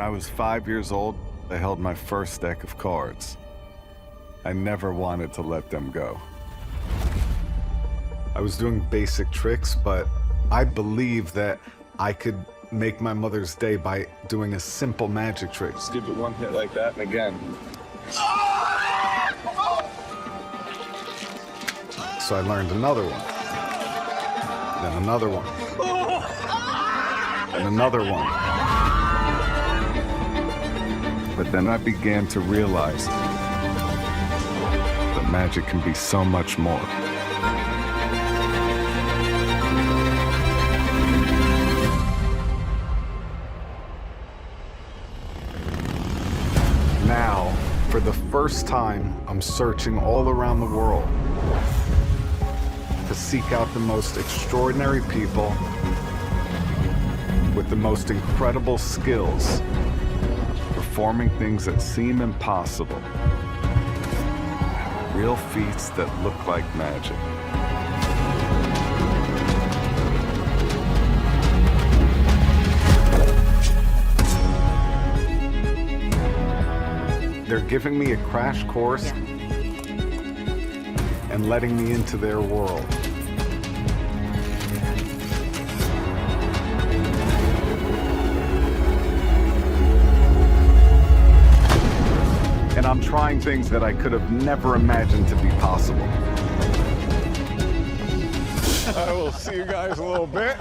When I was 5 years old, I held my first deck of cards. I never wanted to let them go. I was doing basic tricks, but I believed that I could make my mother's day by doing a simple magic trick. Just give it one hit like that, and again. So I learned another one, then another one, and another one. But then I began to realize that magic can be so much more. Now, for the first time, I'm searching all around the world to seek out the most extraordinary people with the most incredible skills, performing things that seem impossible, real feats that look like magic. They're giving me a crash course and letting me into their world. And I'm trying things that I could have never imagined to be possible. I will see you guys in a little bit.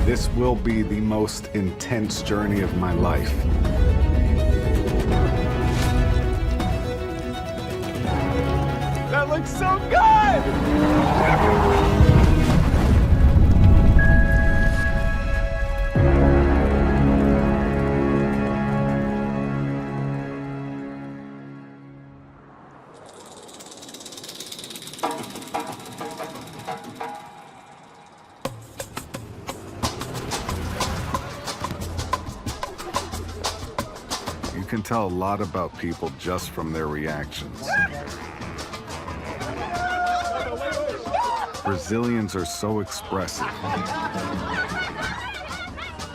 This will be the most intense journey of my life. That looks so good! You can tell a lot about people just from their reactions. Brazilians are so expressive.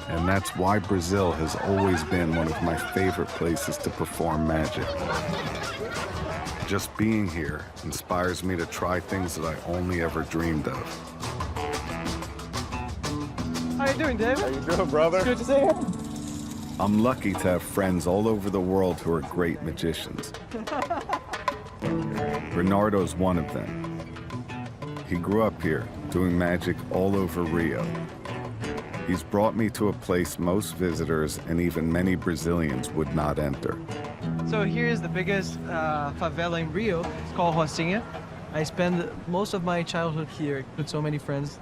And that's why Brazil has always been one of my favorite places to perform magic. Just being here inspires me to try things that I only ever dreamed of. How you doing, David? How you doing, brother? Good to see you. I'm lucky to have friends all over the world who are great magicians. Bernardo's one of them. He grew up here, doing magic all over Rio. He's brought me to a place most visitors and even many Brazilians would not enter. So here's the biggest favela in Rio. It's called Rocinha. I spend most of my childhood here with so many friends.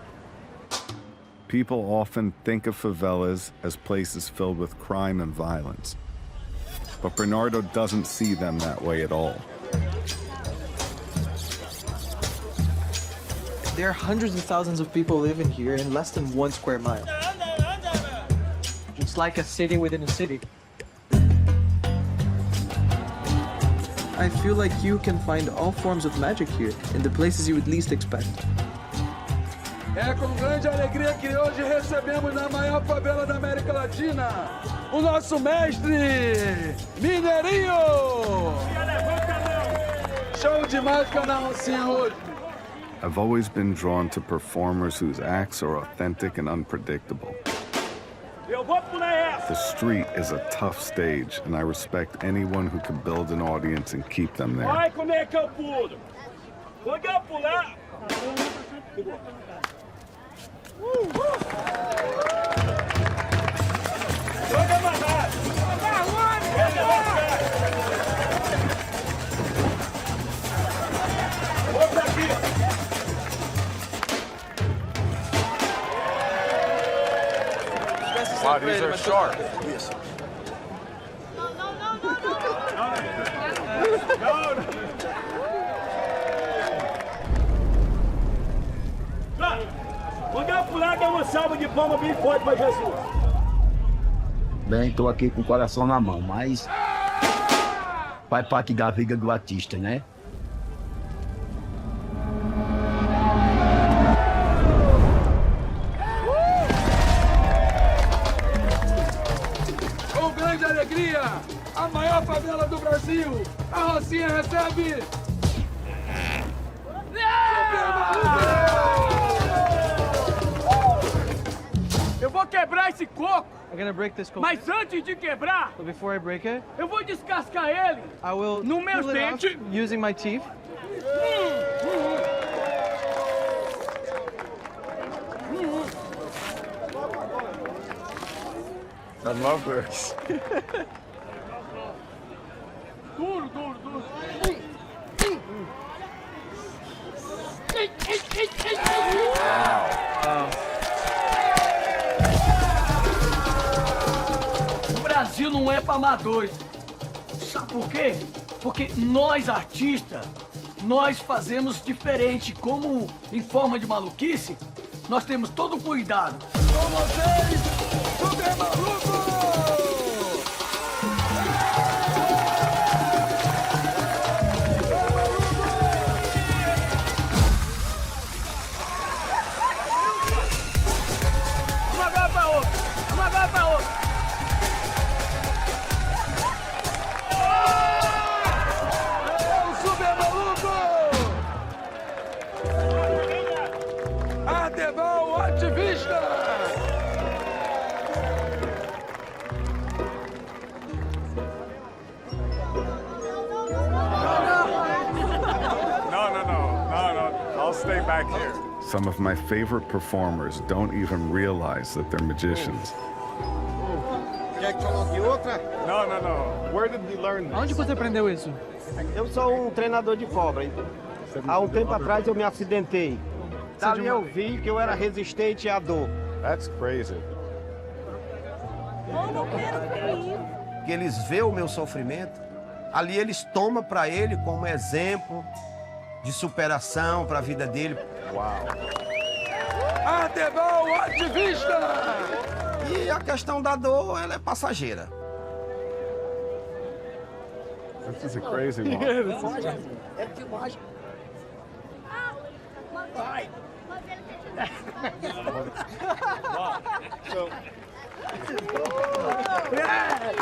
People often think of favelas as places filled with crime and violence. But Bernardo doesn't see them that way at all. There are hundreds of thousands of people living here in less than 1 square mile. It's like a city within a city. I feel like you can find all forms of magic here in the places you would least expect. É com grande alegria que hoje recebemos na maior favela da América Latina o nosso mestre Mineirinho! Show de mágica na Rocinha hoje. I've always been drawn to performers whose acts are authentic and unpredictable. The street is a tough stage, and I respect anyone who can build an audience and keep them there. Wow, these are sharp. Yes. Vamos pular, dar uma salva de palmas bem forte para Jesus. Bem, tô aqui com o coração na mão, mas faz parte da vida do artista, né? Cabecinha recebe! Eu vou quebrar esse coco, I'm gonna break this coconut. mas antes de quebrar, But before I break it, eu vou descascar ele. I will No meu peel it off dente. using my teeth. I love this. Duro, duro, duro. O Brasil não é para amadores. Sabe por quê? Porque nós, artistas, nós fazemos diferente. Como em forma de maluquice, nós temos todo o cuidado. Com vocês, Super Maluco! Uma agora pra outra! Uma agora pra outra! É o Super Maluco! Arteval ativista! No. I'll stay back here. Some of my favorite performers don't even realize that they're magicians. No. Where did we learn this? Onde você aprendeu isso? Eu sou um treinador de cobra. Há um tempo atrás eu me acidentei. Dali eu vi que eu era resistente à dor. That's crazy. Que eles veem o meu sofrimento, ali eles tomam para ele como exemplo de superação para a vida dele. Wow. Arteval ativista! E a questão da dor, ela é passageira. This is a crazy one. É filmagem.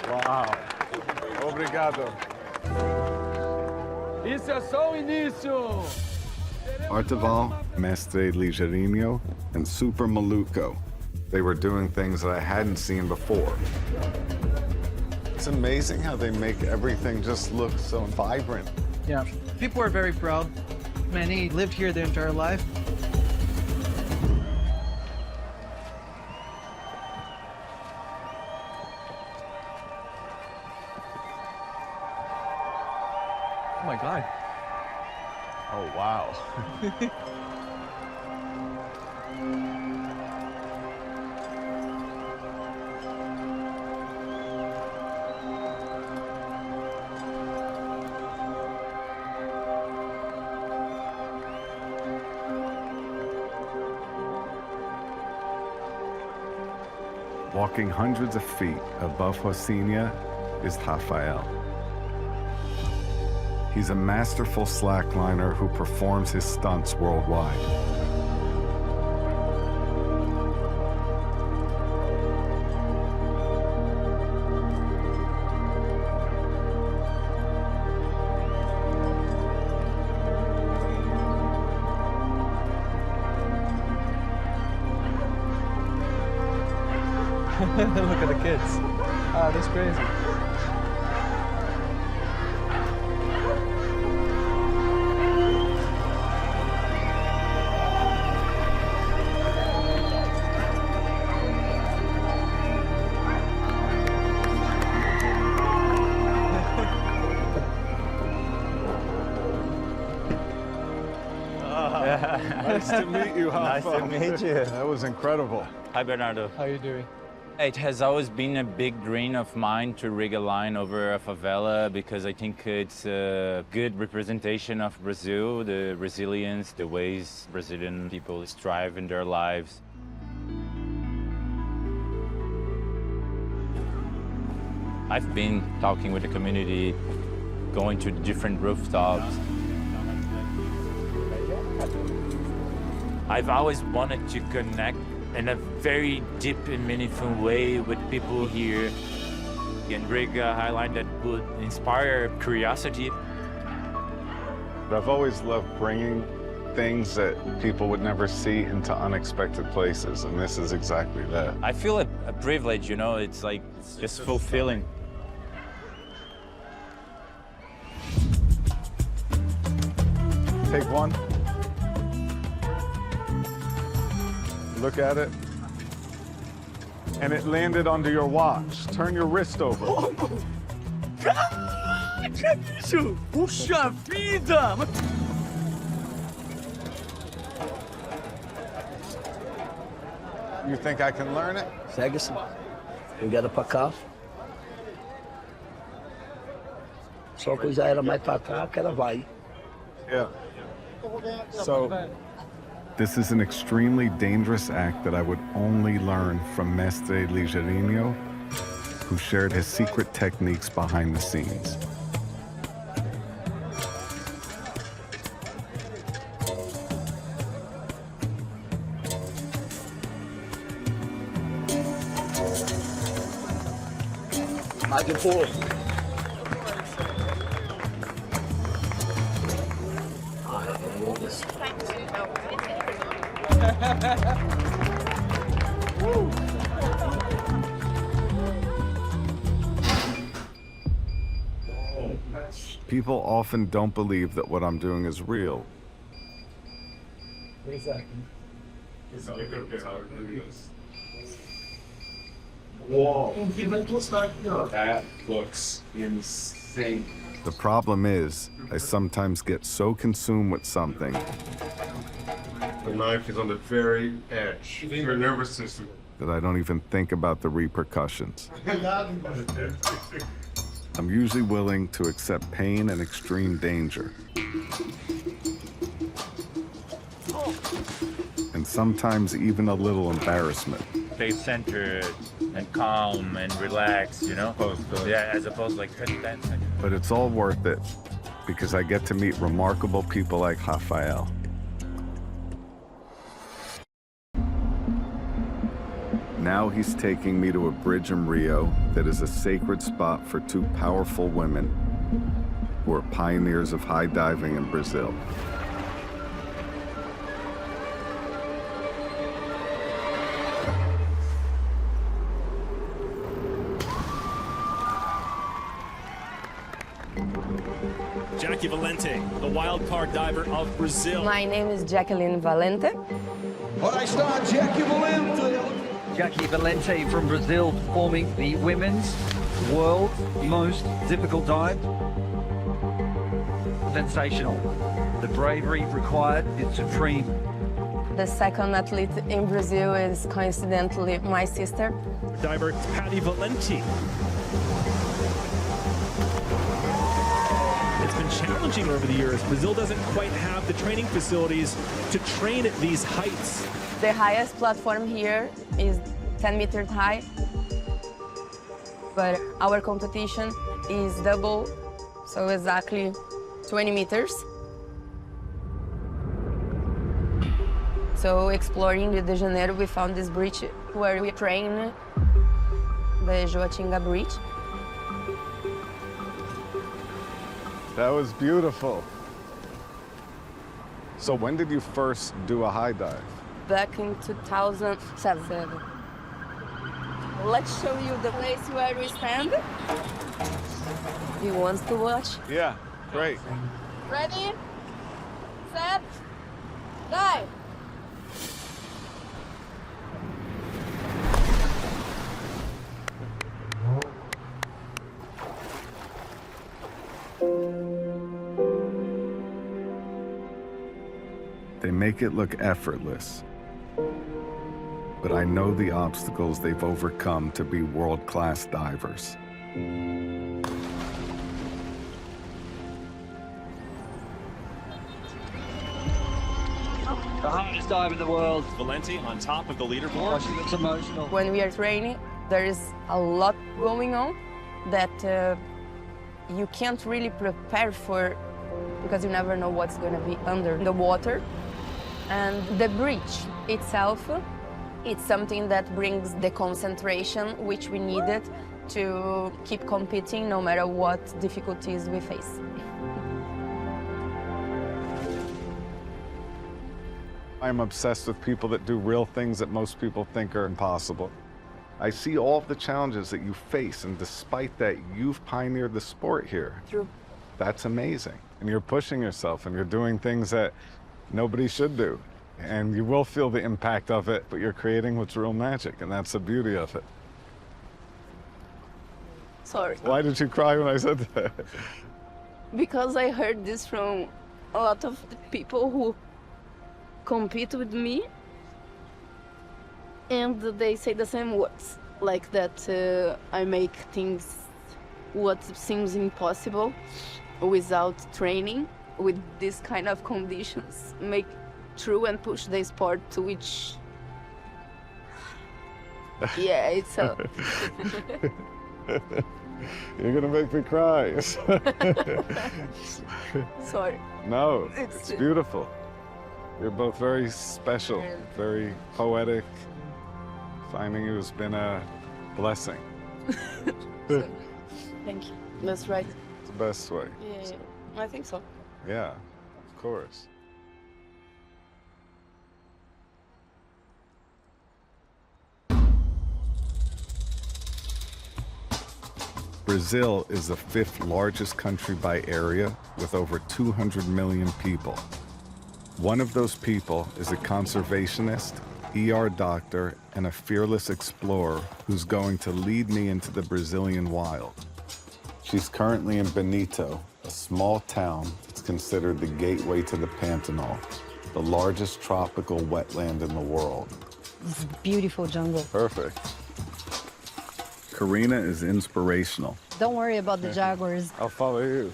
Wow. Obrigado. Isso é só o início! Arteval, Mestre Ligeirinho, and Super Maluco. They were doing things that I hadn't seen before. It's amazing how they make everything just look so vibrant. Yeah. People are very proud. Many lived here their entire life. Oh my God. Oh, wow. Walking hundreds of feet above Rocinha is Rafael. He's a masterful slackliner who performs his stunts worldwide. Look at the kids. Oh, that's crazy. Nice to meet you, Nice Rafa. to meet you. That was incredible. Hi, Bernardo. How are you doing? It has always been a big dream of mine to rig a line over a favela because I think it's a good representation of Brazil, the resilience, the ways Brazilian people strive in their lives. I've been talking with the community, going to different rooftops. I've always wanted to connect in a very deep and meaningful way with people here and rig a highline that would inspire curiosity But I've always loved bringing things that people would never see into unexpected places, and this is exactly that. I feel a privilege, you know, it's like, it's just fulfilling. Take one. Look at it. And it landed under your watch. Turn your wrist over. Que é isso? Puxa vida! You think I can learn it? Segue assim. Pegada pra cá. Só coisa ela mais pra cá que ela vai. Yeah. So, This is an extremely dangerous act that I would only learn from Mestre Ligeirinho, who shared his secret techniques behind the scenes. Mais um pouco. People often don't believe that what I'm doing is real. That looks insane. The problem is, I sometimes get so consumed with something The knife is on the very edge. Your nervous system. that I don't even think about the repercussions. I'm usually willing to accept pain and extreme danger. And sometimes even a little embarrassment. Stay centered and calm and relaxed, you know? Yeah, as opposed to like 10 seconds. But it's all worth it because I get to meet remarkable people like Rafael. Now he's taking me to a bridge in Rio that is a sacred spot for two powerful women who are pioneers of high diving in Brazil. Jackie Valente, the wild card diver of Brazil. My name is Jacqueline Valente. Jackie Valente from Brazil performing the women's world's most difficult dive. Sensational. The bravery required is supreme. The second athlete in Brazil is coincidentally my sister. Diver Patty Valente. It's been challenging over the years. Brazil doesn't quite have the training facilities to train at these heights. The highest platform here is 10 meters high, but our competition is double, so exactly 20 meters. So exploring Rio de Janeiro, we found this bridge where we train the Joatinga Bridge. that was beautiful. So when did you first do a high dive? Back in 2007. Let's show you the place where we stand. You want to watch? Yeah, great. Ready, set, dive. They make it look effortless, but I know the obstacles they've overcome to be world-class divers. The hardest dive in the world. Valente on top of the leaderboard. She looks emotional. When we are training, there is a lot going on that you can't really prepare for because you never know what's going to be under the water. And the bridge itself, it's something that brings the concentration which we needed to keep competing no matter what difficulties we face. I'm obsessed with people that do real things that most people think are impossible. I see all of the challenges that you face, and despite that, you've pioneered the sport here. True. That's amazing. And you're pushing yourself, and you're doing things that nobody should do. And you will feel the impact of it, but you're creating what's real magic, and that's the beauty of it. Sorry. Why did you cry when I said that? Because I heard this from a lot of the people who compete with me, and they say the same words, like that I make things what seems impossible without training, with this kind of conditions, make true and push the sport to which, yeah, it's a... You're gonna make me cry. Sorry. No, it's beautiful. You're both very special, very poetic. Finding you has been a blessing. Thank you. That's right. It's the best way. Yeah, I think so. Yeah, of course. Brazil is the 5th largest country by area with over 200 million people. One of those people is a conservationist, ER doctor, and a fearless explorer who's going to lead me into the Brazilian wild. She's currently in Benito, a small town that's considered the gateway to the Pantanal, the largest tropical wetland in the world. This beautiful jungle. Perfect. Karina is inspirational. Don't worry about the jaguars. I'll follow you.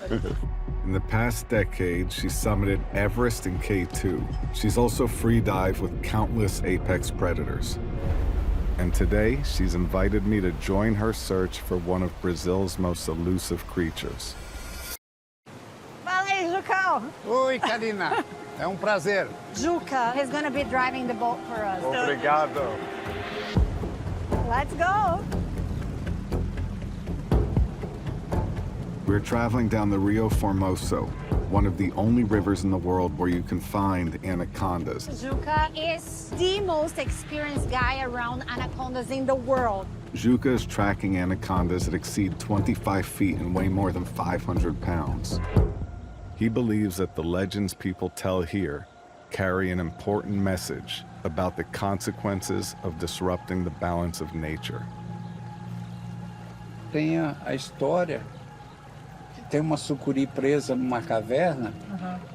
In the past decade, she summited Everest and K2. She's also free-dived with countless apex predators. And today, she's invited me to join her search for one of Brazil's most elusive creatures. Fala aí, Jucão. Oi, Karina. É prazer. Juca is going to be driving the boat for us. Obrigado. Let's go. We're traveling down the Rio Formoso, one of the only rivers in the world where you can find anacondas. Juca is the most experienced guy around anacondas in the world. Juca is tracking anacondas that exceed 25 feet and weigh more than 500 pounds. He believes that the legends people tell here carry an important message about the consequences of disrupting the balance of nature. Tem a história que tem uma sucuri presa numa caverna,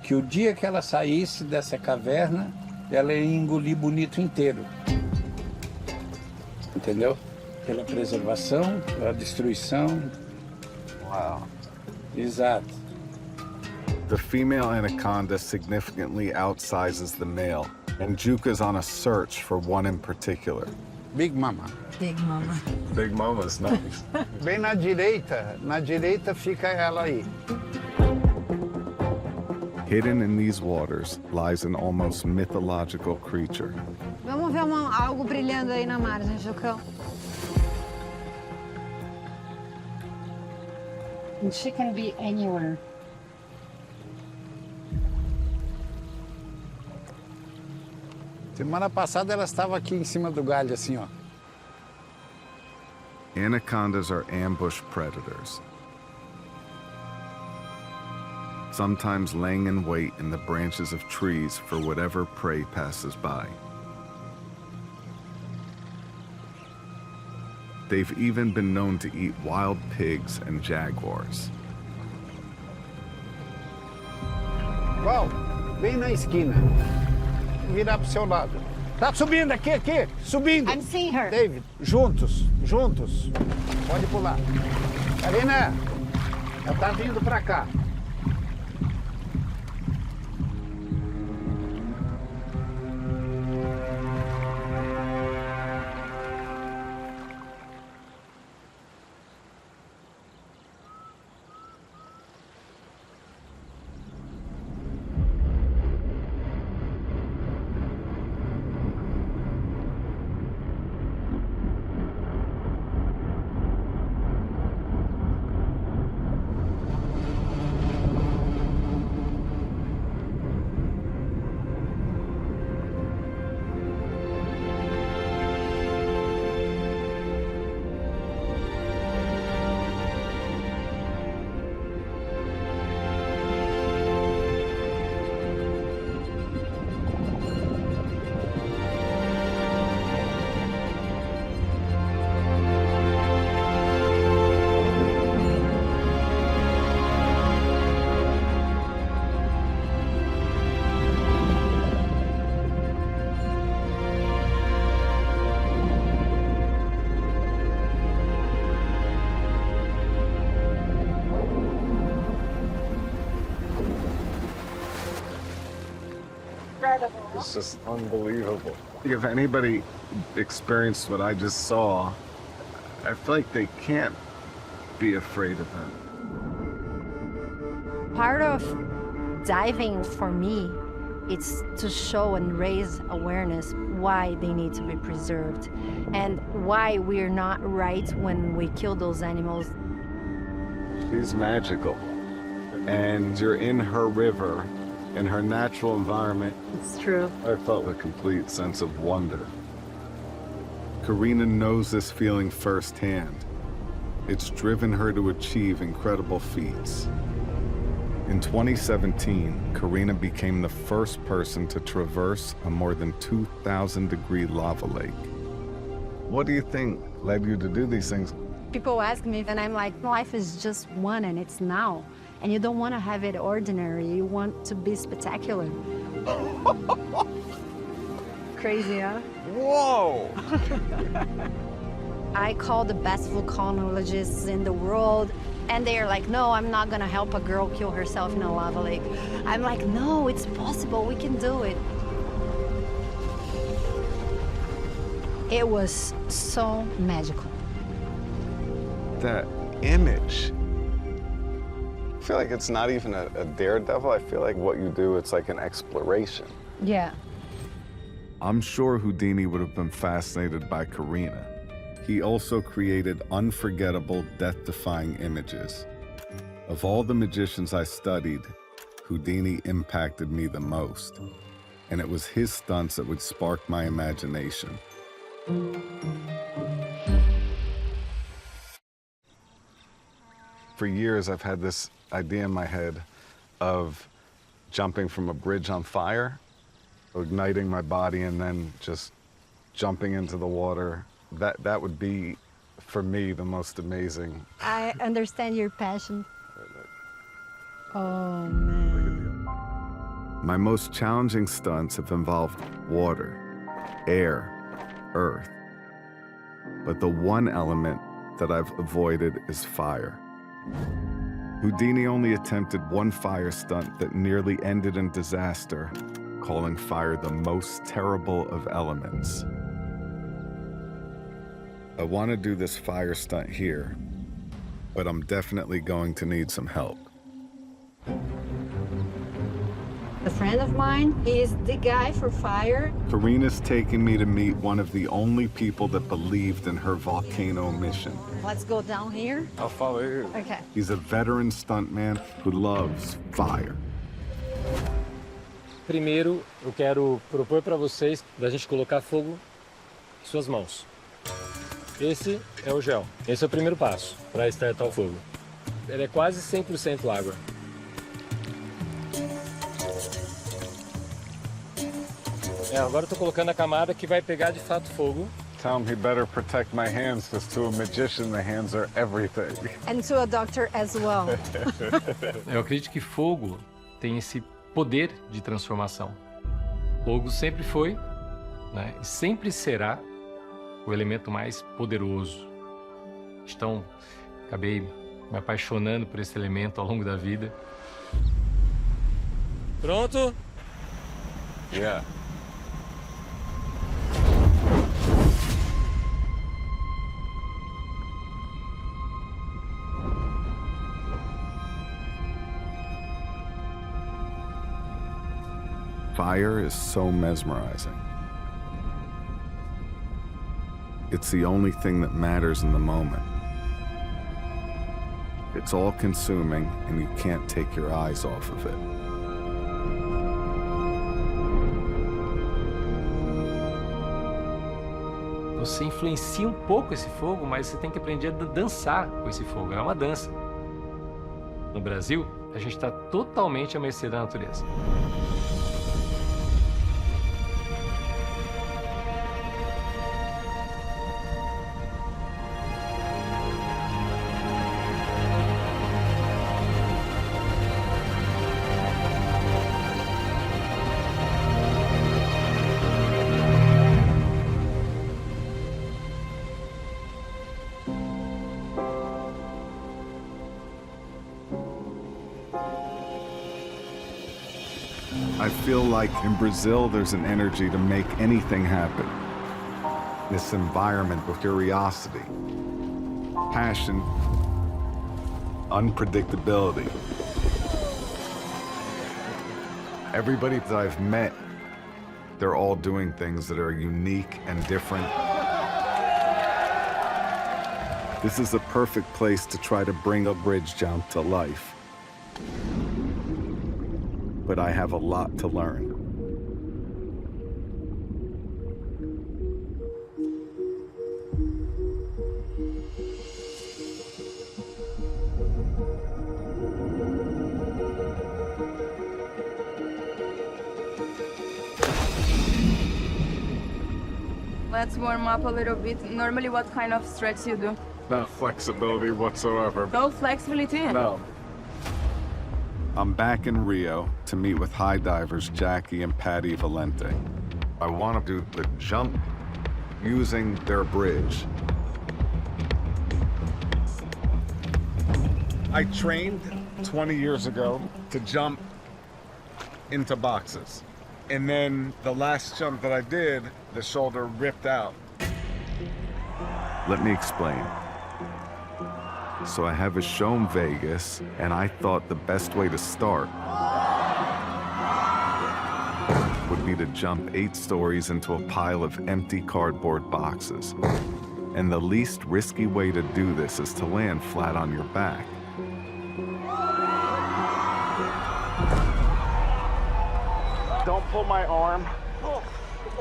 que o dia que ela saísse dessa caverna, ela ia engolir Bonito inteiro. Entendeu? Pela preservação, pela destruição. Wow. Exato. The female anaconda significantly outsizes the male, and Juca's on a search for one in particular. Big Mama. Big Mama. Big Mama's nice. Bem na direita fica ela aí. Hidden in these waters lies an almost mythological creature. Vamos ver algo brilhando aí na margem, Jucão. And she can be anywhere. Semana passada ela estava aqui em cima do galho, assim, ó. Anacondas are ambush predators, sometimes laying in wait in the branches of trees for whatever prey passes by. They've even been known to eat wild pigs and jaguars. Val, bem na esquina. Virar pro seu lado. Tá subindo aqui, subindo. I'm seeing her. David, juntos. Pode pular. Karina, ela tá vindo pra cá. It's just unbelievable. If anybody experienced what I just saw, I feel like they can't be afraid of him. Part of diving for me, it's to show and raise awareness why they need to be preserved and why we're not right when we kill those animals. She's magical. And you're in her river, in her natural environment. It's true. I felt a complete sense of wonder. Karina knows this feeling firsthand. It's driven her to achieve incredible feats. In 2017, Karina became the first person to traverse a more than 2,000-degree lava lake. What do you think led you to do these things? People ask me, and I'm like, life is just one and it's now. And you don't want to have it ordinary. You want to be spectacular. Crazy, huh? Whoa! I call the best volcanologists in the world, and they're like, no, I'm not gonna help a girl kill herself in a lava lake. I'm like, no, it's possible, we can do it. It was so magical. That image. I feel like it's not even a daredevil. I feel like what you do, it's like an exploration. Yeah. I'm sure Houdini would have been fascinated by Karina. He also created unforgettable, death-defying images. Of all the magicians I studied, Houdini impacted me the most. And it was his stunts that would spark my imagination. For years, I've had this idea in my head of jumping from a bridge on fire, igniting my body, and then just jumping into the water. That would be, for me, the most amazing. I understand your passion. Oh, man. My most challenging stunts have involved water, air, earth. But the one element that I've avoided is fire. Houdini only attempted one fire stunt that nearly ended in disaster, calling fire the most terrible of elements. I want to do this fire stunt here, but I'm definitely going to need some help. A friend of mine, he is the guy for fire. Karina's taking me to meet one of the only people that believed in her volcano mission. Let's go down here. I'll follow you. Okay. He's a veteran stuntman who loves fire. Primeiro, eu quero propor para vocês da gente colocar fogo em suas mãos. Esse é o gel. Esse é o primeiro passo para estartar o fogo. Ele é quase 100% água. Agora eu tô colocando a camada que vai pegar de fato fogo. Tell him he better protect my hands, because to a magician, the hands are everything. And to a doctor as well. Eu acredito que fogo tem esse poder de transformação. Fogo sempre foi, né, e sempre será o elemento mais poderoso. Então, acabei me apaixonando por esse elemento ao longo da vida. Pronto? Yeah. Fire is so mesmerizing. It's the only thing that matters in the moment. It's all-consuming, and you can't take your eyes off of it. Você influencia um pouco esse fogo, mas você tem que aprender a dançar com esse fogo. É uma dança. No Brasil, a gente está totalmente à mercê da natureza. feel like in Brazil there's an energy to make anything happen. This environment of curiosity, passion, unpredictability. Everybody that I've met, they're all doing things that are unique and different. This is the perfect place to try to bring a bridge jump to life. But I have a lot to learn. Let's warm up a little bit. Normally, what kind of stretch you do? No flexibility whatsoever. No flexibility? No. I'm back in Rio to meet with high divers Jackie and Patty Valente. I want to do the jump using their bridge. I trained 20 years ago to jump into boxes. And then the last jump that I did, the shoulder ripped out. Let me explain. So I have a show in Vegas, and I thought the best way to start would be to jump 8 stories into a pile of empty cardboard boxes. And the least risky way to do this is to land flat on your back. Don't pull my arm.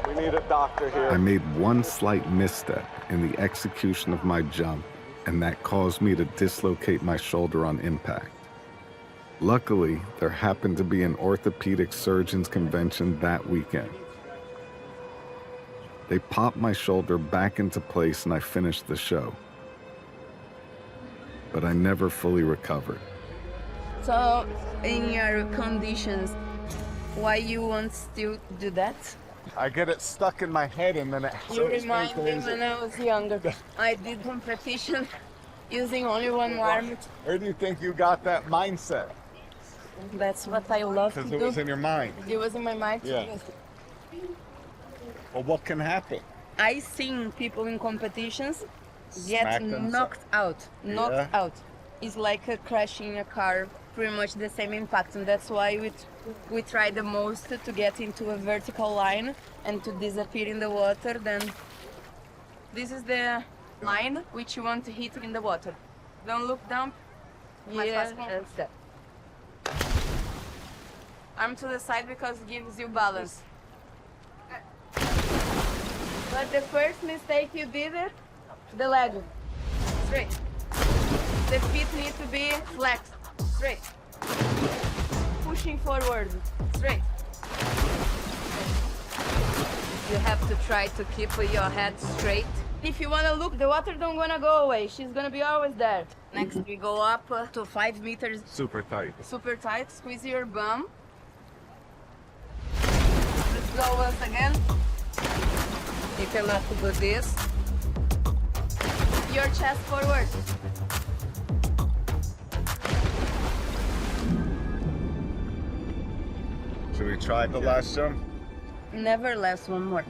We need a doctor here. I made one slight misstep in the execution of my jump, and that caused me to dislocate my shoulder on impact. Luckily, there happened to be an orthopedic surgeon's convention that weekend. They popped my shoulder back into place and I finished the show. But I never fully recovered. So, in your conditions, why you want still do that? I get it stuck in my head and then it You remind me when I was younger. I did competition using only one arm. Where do you think you got that mindset? That's what I love to do. Because it was in your mind. It was in my mind. Yeah. Well, what can happen? I seen people in competitions get Smack themselves. knocked out. Knocked Yeah. out. It's like a crashing a car, pretty much the same impact. And that's why we try the most to get into a vertical line and to disappear in the water. Then this is the line which you want to hit in the water. Don't look down. Yeah, and step. Arm to the side because it gives you balance. But the first mistake you did it, the leg. Straight. The feet need to be flexed. Straight. Pushing forward. Straight. You have to try to keep your head straight. If you want to look, the water don't gonna go away. She's gonna be always there. Next, we go up to 5 meters. Super tight. Super tight. Squeeze your bum. Let's go once again. You cannot do this. Your chest forward. Should we try the last jump? Never last one more.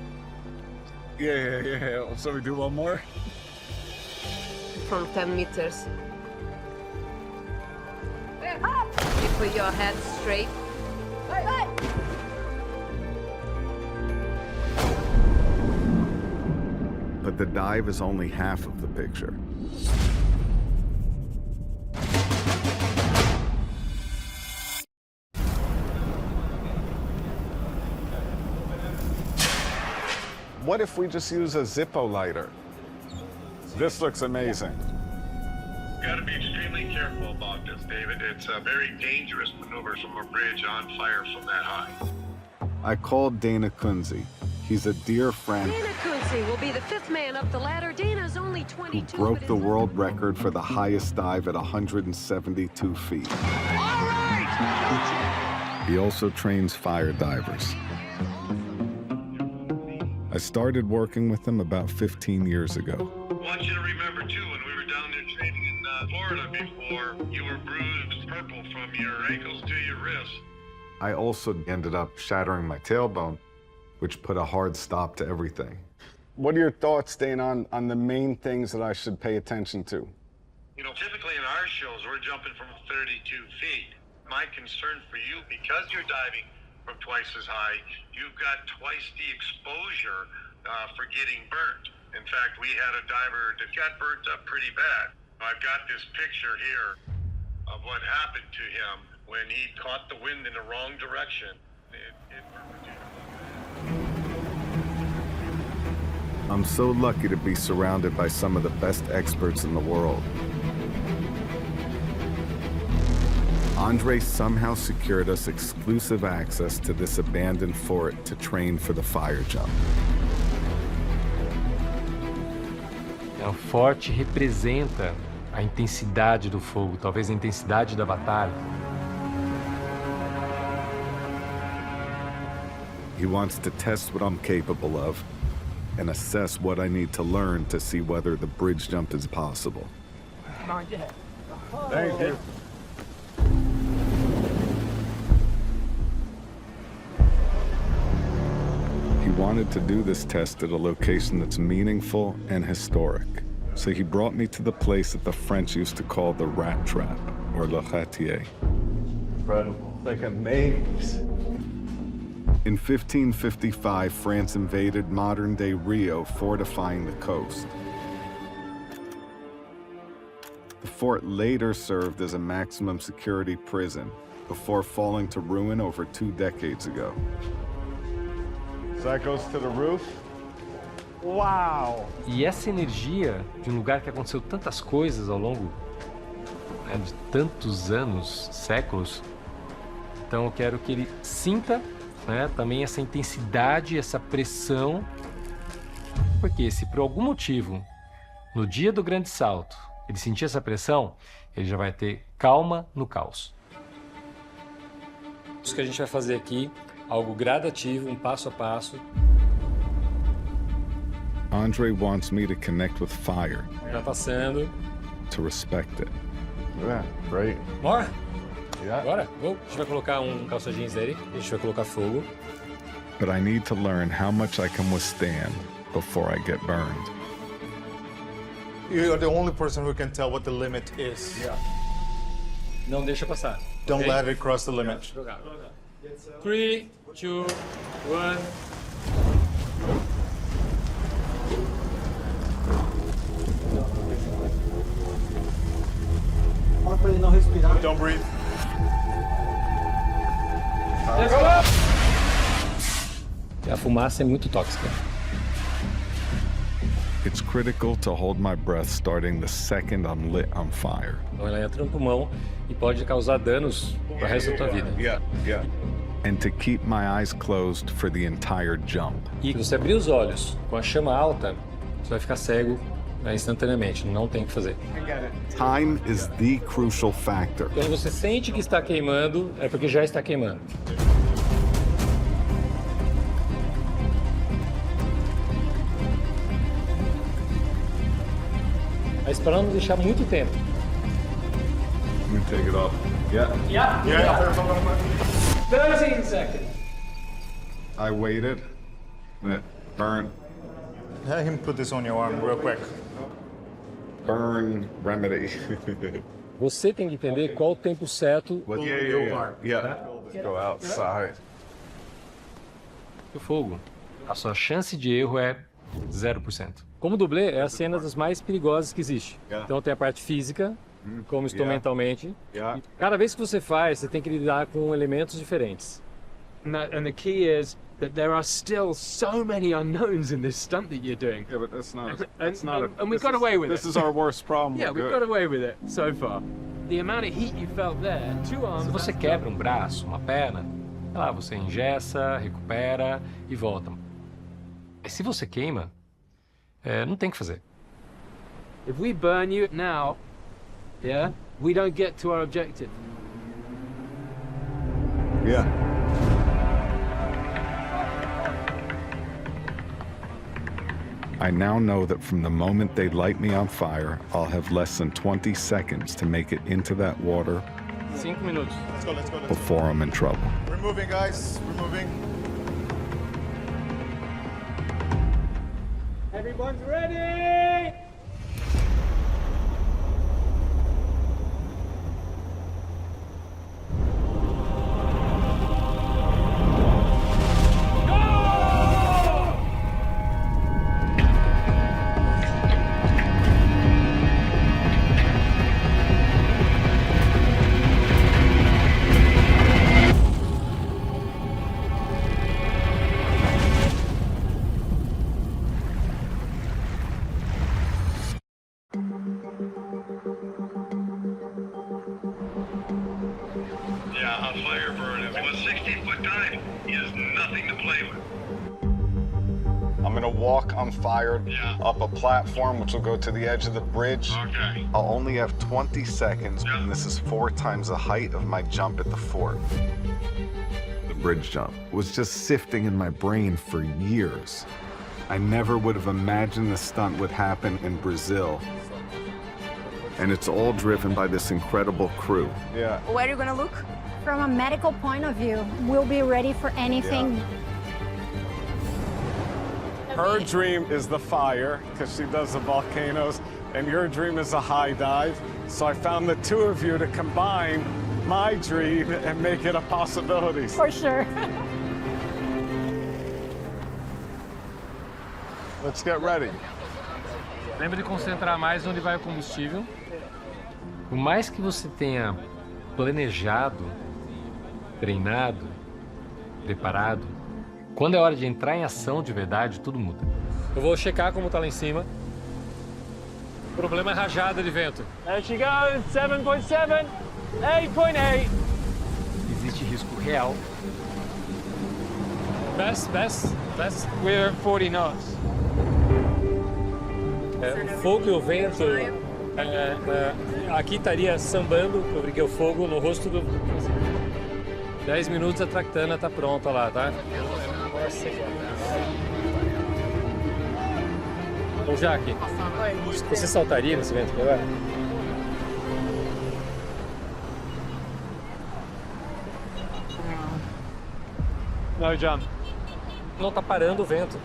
Yeah. So we do one more? From 10 meters. Keep your head straight. But the dive is only half of the picture. What if we just use a Zippo lighter? This looks amazing. Got to be extremely careful about this, David. It's a very dangerous maneuver from a bridge on fire from that high. I called Dana Kunze. He's a dear friend Dana Kunze will be the 5th man up the ladder. Dana's only who 22. broke the world record for the highest dive at 172 feet. All right! He also trains fire divers. I started working with him about 15 years ago. I want you to remember, too, when we were down there training in Florida before, you were bruised purple from your ankles to your wrists. I also ended up shattering my tailbone, which put a hard stop to everything. What are your thoughts, Dane, on the main things that I should pay attention to? You know, typically in our shows, we're jumping from 32 feet. My concern for you, because you're diving from twice as high, you've got twice the exposure for getting burnt. In fact, we had a diver that got burnt up pretty bad. I've got this picture here of what happened to him when he caught the wind in the wrong direction. I'm so lucky to be surrounded by some of the best experts in the world. Andre somehow secured us exclusive access to this abandoned fort to train for the fire jump. O forte representa a intensidade do fogo, talvez a intensidade da batalha. He wants to test what I'm capable of and assess what I need to learn to see whether the bridge jump is possible. Not yet. Thank you. He wanted to do this test at a location that's meaningful and historic. So he brought me to the place that the French used to call the rat trap, or le ratier. Incredible. Like a maze. In 1555, France invaded modern-day Rio, fortifying the coast. The fort later served as a maximum security prison before falling to ruin over 2 decades ago. So that goes to the roof? Uau! E essa energia de um lugar que aconteceu tantas coisas ao longo, né, de tantos anos, séculos, então eu quero que ele sinta, né, também essa intensidade, essa pressão, porque se por algum motivo, no dia do grande salto, ele sentir essa pressão, ele já vai ter calma no caos. Isso que a gente vai fazer aqui, algo gradativo, um passo a passo. Andre wants me to connect with fire. Já passando. To respect it. Yeah, great. Bora? Yeah. Bora? A gente vai colocar um calça jeans nele, a gente vai colocar fogo. But I need to learn how much I can withstand before I get burned. You're the only person who can tell what the limit is. Yeah. Não deixa passar. Don't let it cross the limit. 3, 2, 1. Fala pra ele não respirar. Don't breathe. Let's go! A fumaça é muito tóxica. It's critical to hold my breath starting the second I'm lit on fire. Então ela entra no pulmão e pode causar danos pro resto da tua vida. Yeah. And to keep my eyes closed for the entire jump. E se você abrir os olhos com a chama alta, você vai ficar cego, né, instantaneamente, não tem o que fazer. Time is the crucial factor. Quando você sente que está queimando, é porque já está queimando. Mas para não deixar muito tempo. Let me take it off. Yeah. 13 seconds. I waited. Burn. Let him put this on your arm real quick. Burn remedy. Você tem que entender qual o tempo certo. Yeah. Let's go outside. O fogo, a sua chance de erro é 0%. Como dublê, é a cena das mais perigosas que existe. Então tem a parte física, como estou mentalmente. E cada vez que você faz, você tem que lidar com elementos diferentes. And the key is that there are still so many unknowns in this stunt that you're doing. Yeah, but that's not. And we got away with it. This is our worst problem. Yeah, we've got away with it so far. The amount of heat you felt there, 2 arms. Se você quebra um braço, uma perna, lá você engessa, recupera e volta. Mas se você queima, não tem o que fazer. If we burn you now, yeah, we don't get to our objective. Yeah. I now know that from the moment they light me on fire, I'll have less than 20 seconds to make it into that water 5 minutos. Let's go. before I'm in trouble. moving, guys. We're moving. Everyone's ready! Yeah, a Firebird with a 60-foot dive is nothing to play with. I'm gonna walk unfired up a platform, which will go to the edge of the bridge. Okay. I'll only have 20 seconds, and this is 4 times the height of my jump at the fort. The bridge jump was just sifting in my brain for years. I never would have imagined the stunt would happen in Brazil. And it's all driven by this incredible crew. Yeah. Where are you gonna look? From a medical point of view, we'll be ready for anything. Her dream is the fire, because she does the volcanoes, and your dream is a high dive. So I found the two of you to combine my dream and make it a possibility. For sure. Let's get ready. Lembra de concentrar mais onde vai o combustível. Por mais que você tenha planejado, treinado, preparado, quando é hora de entrar em ação de verdade, tudo muda. Eu vou checar como tá lá em cima. O problema é rajada de vento. There she goes, 7.7, 8.8. Existe risco real. Best. We're 40 knots. O fogo e o vento, aqui estaria sambando, eu briguei o fogo no rosto do... 10 minutos a tractana tá pronta lá, tá? Ô Jaque, você saltaria nesse vento aqui agora? No jump. Não tá parando o vento.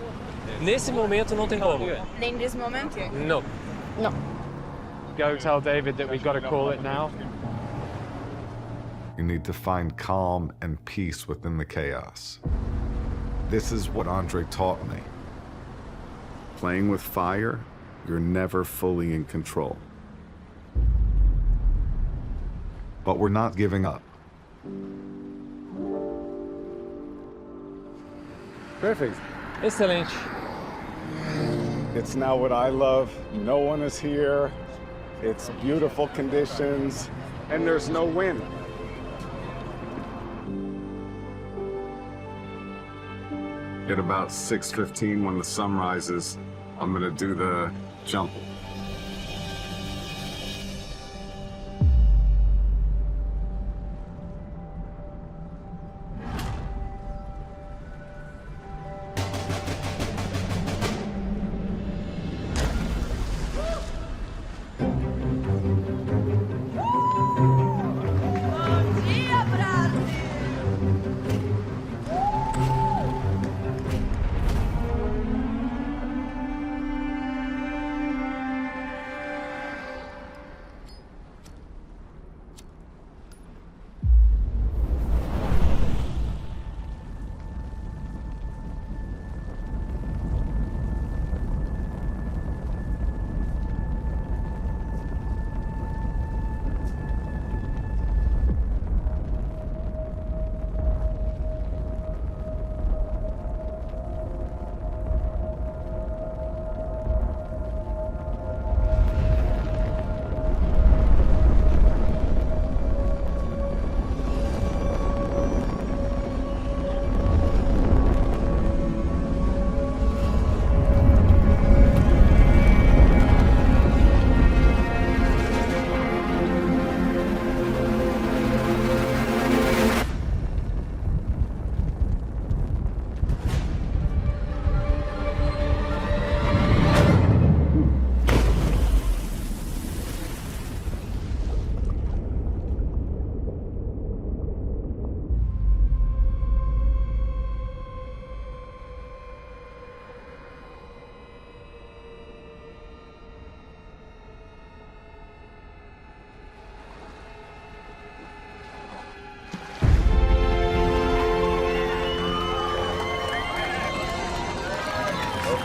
Nesse momento não tem como. In this moment? Não. No. Go tell David that we've got to call it now. You need to find calm and peace within the chaos. This is what Andre taught me. Playing with fire, you're never fully in control. But we're not giving up. Perfect. Excelente. It's now what I love. No one is here. It's beautiful conditions, and there's no wind. At about 6:15, when the sun rises, I'm gonna do the jump.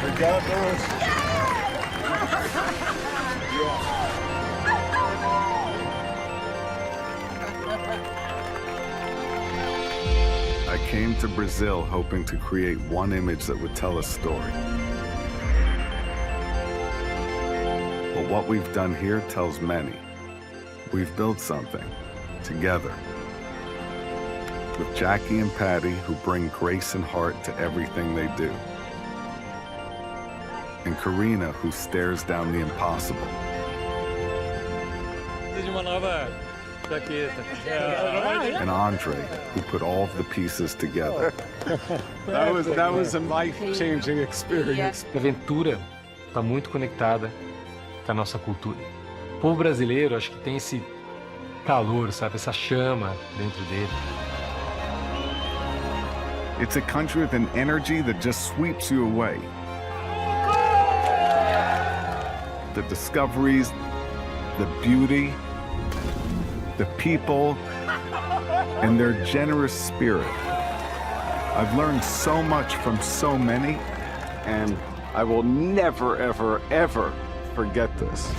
I came to Brazil hoping to create one image that would tell a story. But what we've done here tells many. We've built something together. With Jackie and Patty, who bring grace and heart to everything they do. And Karina, who stares down the impossible. And Andre, who put all of the pieces together. That was a life-changing experience. A aventura está muito conectada com a nossa cultura. O povo brasileiro, acho que tem esse calor, sabe? Essa chama dentro dele. It's a country with an energy that just sweeps you away. The discoveries, the beauty, the people, and their generous spirit. I've learned so much from so many, and I will never, ever, ever forget this.